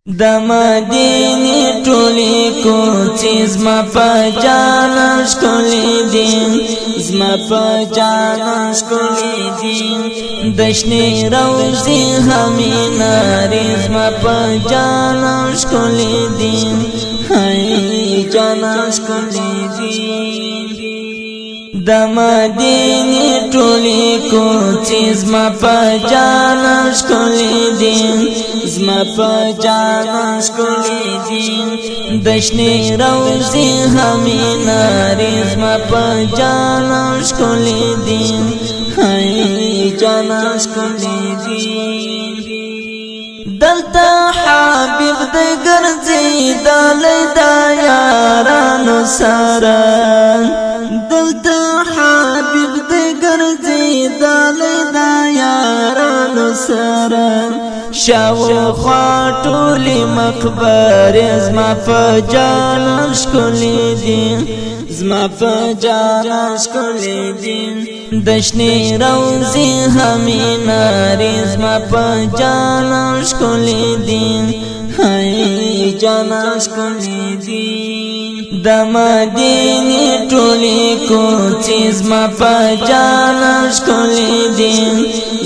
د مدینه ټولی کوڅې زما په جان ښکلې دي زما په جان ښکلې دي د شنې روضې همینارې زما په جان ښکلې دي هی جان ښکلې دي د مدینه ټولی کوڅې زما په جان ښکلې دي زما په جان ښکلې دي د شنې روضې همینارې زما په جان ښکلې دي هی جان ښکلې دي دلته حبیب د ګرځېدلی د یارانو سره دلته حبیب د ګرځېدلی د یارانو سره شاوخوا ټولې مقبرې زما په جان ښکلې دي زما په جان ښکلې دي د شنې روضې همینارې زما په جان ښکلې دي هی جان ښکلې دي د مدینه ټولی کوڅې زما په جان ښکلې دي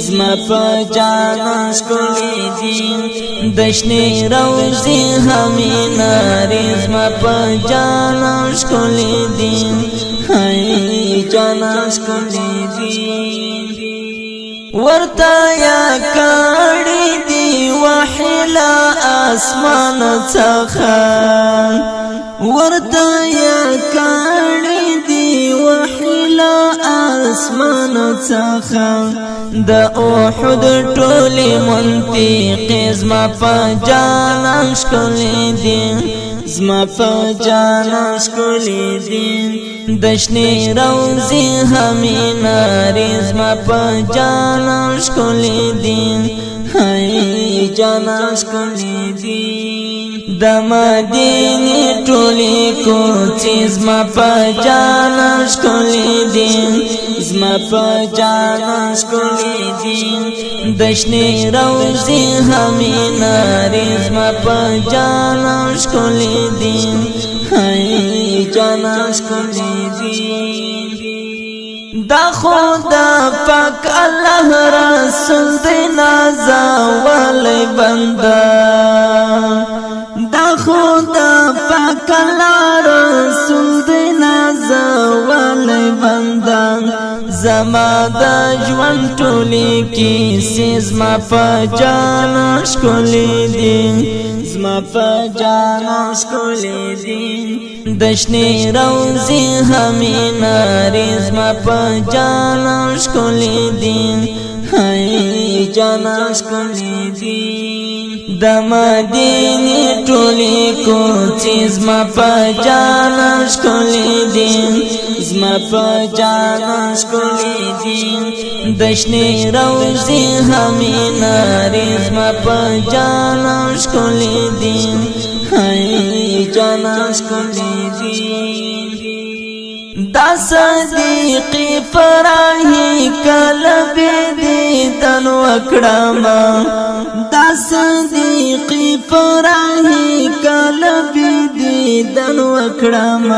زما په جان ښکلې دي د شنې روضې همینارې زما په جان ښکلې دي هی جان ښکلې دي ورته یا کړي دي وحی له اسمان څخه ورته یا کړي دي وحی له اسمان څخه د احد ټولې منطقې زما په جان ښکلې دي زما په جان ښکلې دي د شنې روضې همینارې زما په جان ښکلې دي هی جان ښکلې دي د مدینه ټولی کوڅې زما په جان ښکلې دي زما په جان ښکلې دي د شنې روضې همینارې زما په جان ښکلې دي هی جان ښکلې دي دا خدا پاک الله رسول دی نازولی بنده دا خدا پاک الله رسول دی نازولی بنده زما د ژوند ټولې کیسې زما په جان ښکلې دي زما په جان ښکلې دي د شنې روضې همینارې زما په جان ښکلې دي هی جان ښکلې دي د مدینه ټولی کوڅې زما په جان ښکلې دي زما په جان ښکلې دي د شنې روضې همینارې زما په جان ښکلې دي هی جان ښکلې دي دا صدیقی فراهی کله دیدن وکړم دا صدیقی فراهی کله دیدن وکړم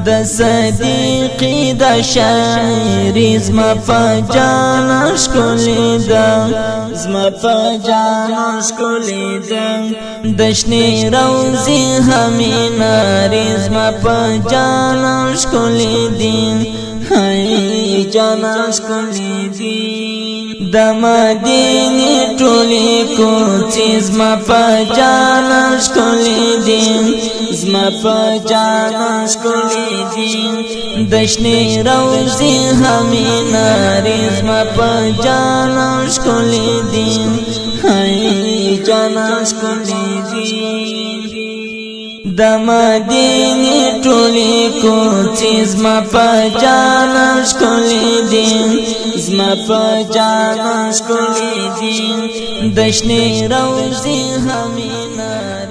د صدیقی د شاعری زما په جان ښکلې ده زما په جان ښکلې ده د شنې روضې همینارې زما په جان ښکلې دي هی جان ښکلې دي د مدینه ټولی کوڅې زما په جان ښکلې دي زما په جان ښکلې دي د شنې روضې همینارې زما په جان ښکلې دي هی جان ښکلې دي د مدینه ټولی کوڅې زما په جان ښکلې دي زما په جان ښکلې دي د شنې روضې همینارې